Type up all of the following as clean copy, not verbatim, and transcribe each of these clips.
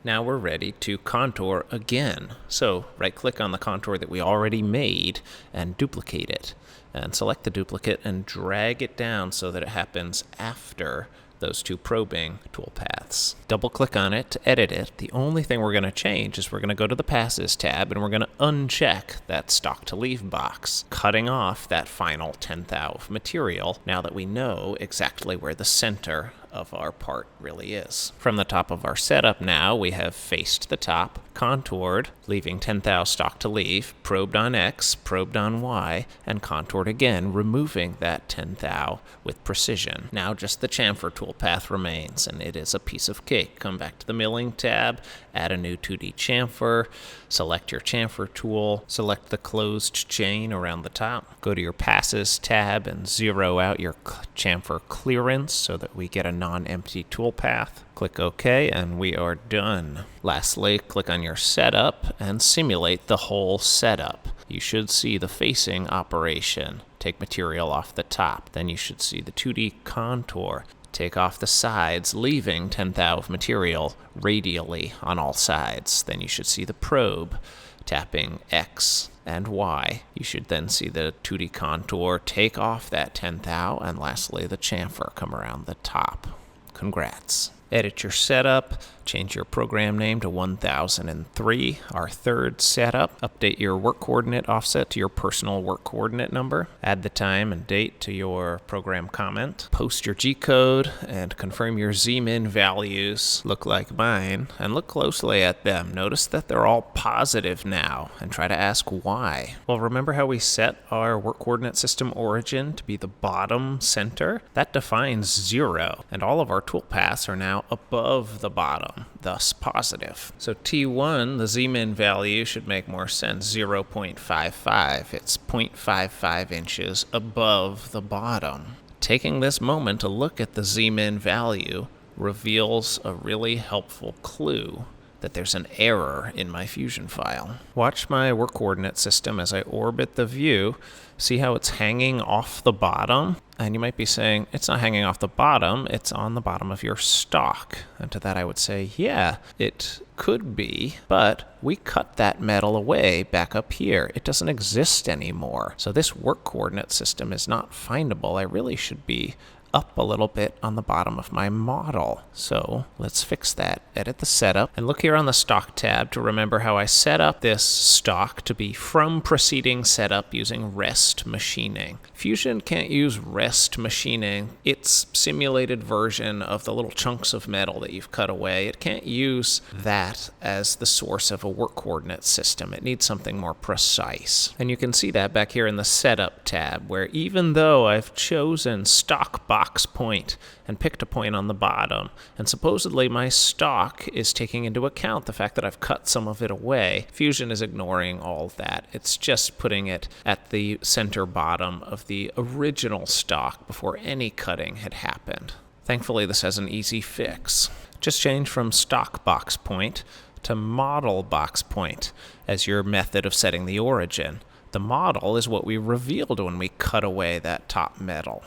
Now we're ready to contour again. So right-click on the contour that we already made and duplicate it. And select the duplicate and drag it down so that it happens after those two probing toolpaths. Double-click on it to edit it. The only thing we're going to change is we're going to go to the Passes tab and we're going to uncheck that Stock to Leave box, cutting off that final 1/1000 of material now that we know exactly where the center of our part really is. From the top of our setup now, we have faced the top, contoured, leaving 1/1000 stock to leave, probed on X, probed on Y, and contoured again, removing that 1/1000 with precision. Now just the chamfer toolpath remains, and it is a piece of cake. Come back to the Milling tab, add a new 2D chamfer, select your chamfer tool, select the closed chain around the top, go to your Passes tab and zero out your chamfer clearance so that we get a non-empty toolpath. Click OK and we are done. Lastly, click on your setup and simulate the whole setup. You should see the facing operation. Take material off the top. Then you should see the 2D contour. Take off the sides, leaving 1/1000 of material radially on all sides. Then you should see the probe, tapping X and Y. You should then see the 2D contour, take off that 1/1000, and lastly the chamfer come around the top. Congrats. Edit your setup, change your program name to 1003, our third setup. Update your work coordinate offset to your personal work coordinate number. Add the time and date to your program comment. Post your G-code and confirm your Z-min values look like mine, and look closely at them. Notice that they're all positive now, and try to ask why. Well, remember how we set our work coordinate system origin to be the bottom center? That defines 0, and all of our toolpaths are now above the bottom, thus positive. So T1, the Z-min value, should make more sense, 0.55. It's 0.55 inches above the bottom. Taking this moment to look at the Z-min value reveals a really helpful clue that there's an error in my Fusion file. Watch my work coordinate system as I orbit the view. See how it's hanging off the bottom? And you might be saying, it's not hanging off the bottom, it's on the bottom of your stock. And to that I would say, yeah, it could be, but we cut that metal away back up here. It doesn't exist anymore. So this work coordinate system is not findable. I really should be up a little bit on the bottom of my model. So let's fix that. Edit the setup and look here on the stock tab to remember how I set up this stock to be from preceding setup using rest machining. Fusion can't use rest machining. Its simulated version of the little chunks of metal that you've cut away. It can't use that as the source of a work coordinate system. It needs something more precise. And you can see that back here in the setup tab, where even though I've chosen stock box point and picked a point on the bottom, and supposedly my stock is taking into account the fact that I've cut some of it away, Fusion is ignoring all that. It's just putting it at the center bottom of the original stock before any cutting had happened. Thankfully, this has an easy fix. Just change from stock box point to model box point as your method of setting the origin. The model is what we revealed when we cut away that top metal.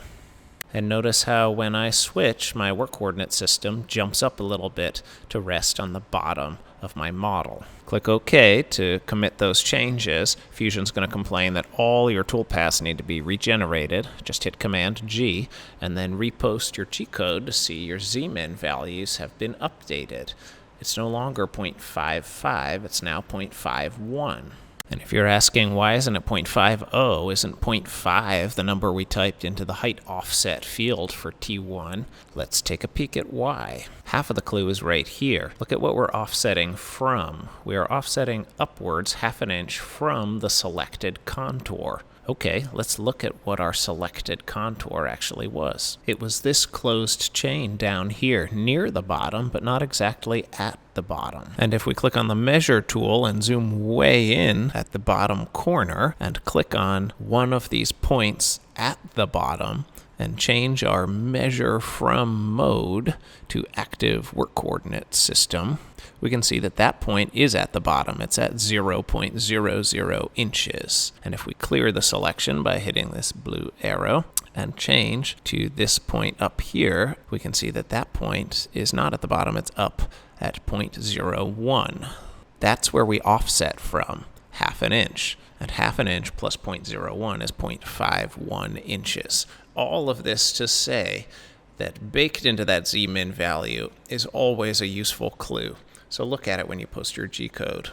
And notice how when I switch, my work coordinate system jumps up a little bit to rest on the bottom of my model. Click OK to commit those changes. Fusion's going to complain that all your toolpaths need to be regenerated. Just hit Command G and then repost your G-code to see your Z-min values have been updated. It's no longer 0.55, it's now 0.51. And if you're asking why isn't it 0.50, isn't 0.5 the number we typed into the height offset field for T1, let's take a peek at why. Half of the clue is right here. Look at what we're offsetting from. We are offsetting upwards 1/2 inch from the selected contour. Okay, let's look at what our selected contour actually was. It was this closed chain down here near the bottom, but not exactly at the bottom. And if we click on the measure tool and zoom way in at the bottom corner and click on one of these points at the bottom, and change our measure from mode to active work coordinate system, we can see that that point is at the bottom. It's at 0.00 inches. And if we clear the selection by hitting this blue arrow and change to this point up here, we can see that that point is not at the bottom, it's up at 0.01. That's where we offset from, half an inch. And half an inch plus 0.01 is 0.51 inches. All of this to say that baked into that Z-min value is always a useful clue. So look at it when you post your G-code.